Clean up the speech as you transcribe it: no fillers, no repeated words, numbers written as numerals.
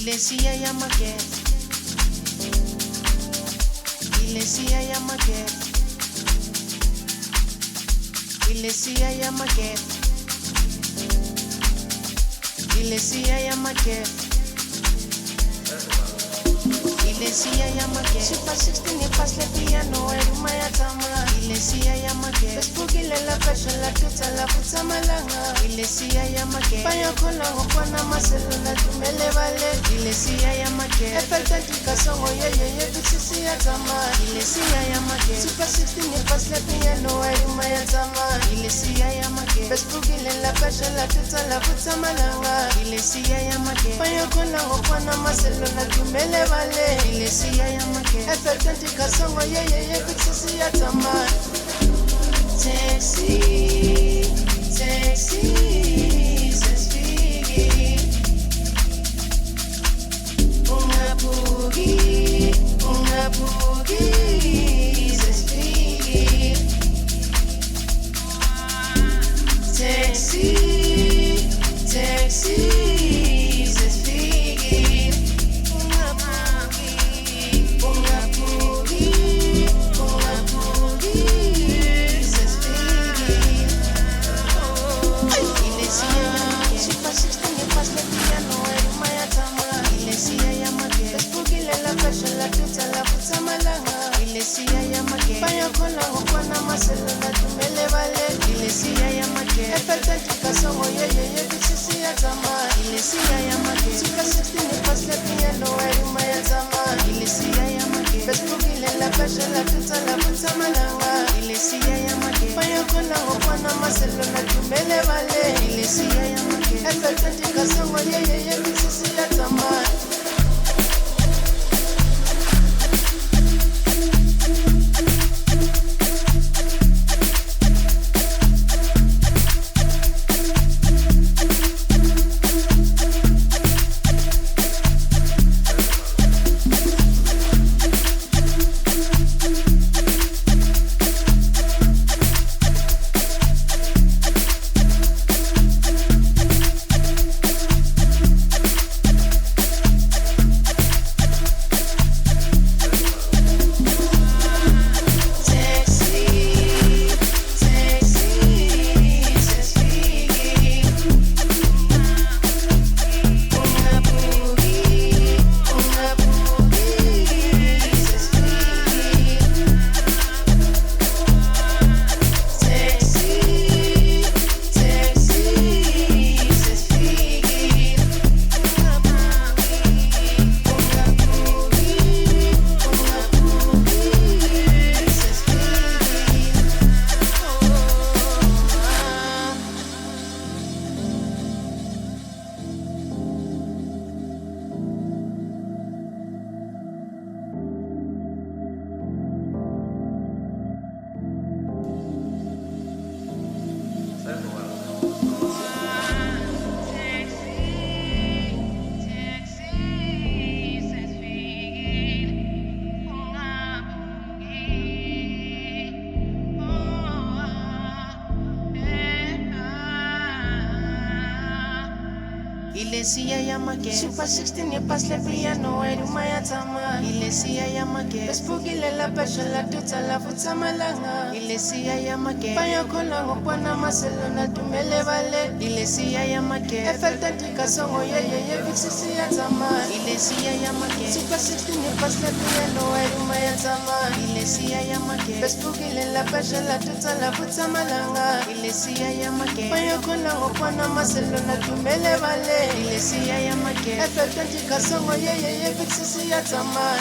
Iglesia ya Maquet, Iglesia ya Maquet, Iglesia ya Maquet, Iglesia ya Maquet, Iglesia ya Maquet. Super 16 y pas le piano eruma ya tama. Iglesia ya Maquet. Bespugile la fashion la tuta la puta malanga. Iglesia ya Maquet. Paya kola ngopana maselo la tumele vale. Iglesia ya Maquet. Efekta jikasongo ye bitsisi ya tama. Iglesia ya Maquet. Super 16 y pas le piano eruma ya tama. Iglesia ya Maquet. Bespugile la fashion la tuta la puta malanga. Iglesia ya Maquet. Paya kola ngopana maselo la tumele vale. Iglesia ya Maquet. Efekta jikasongo ye bitsisi ya tama. Taxi, taxi, sesfigi. Una boogie, sesfigi. Taxi, taxi, sesfigi. Una boogie, la tuta la puta malanga. Iglesia ya Maquet. Paya kola ngopana maselo la tumele vale. Iglesia ya Maquet. Efekta jikasongo ye bitsisi ya tama. Iglesia ya Maquet. Super 16 pas le piano eruma ya tama. Iglesia ya Maquet. Bespugile la fashion la tuta la puta malanga. Iglesia ya Maquet. Paya kola ngopana maselo la tumele vale. Iglesia ya Maquet. Efekta jikasongo ye bitsisi ya tama. Iglesia ya Maquet. Super 16 y pas le piano eruma ya tama. Iglesia ya Maquet. Bespugile la fashion la tuta la puta malanga. Iglesia ya Maquet. Paya kola ngopana maselo la tumele vale. Iglesia ya Maquet. Efekta jikasongo ye bitsisi ya tama. Iglesia ya Maquet. Super 16 y pas le piano eruma ya tama. Iglesia ya Maquet. Bespugile la fashion la tuta la puta malanga. Iglesia ya Maquet. Paya kola ngopana maselo la tumele vale. Iglesia ya Maquet. Efekta jikasongo ye bitsisi ya tama.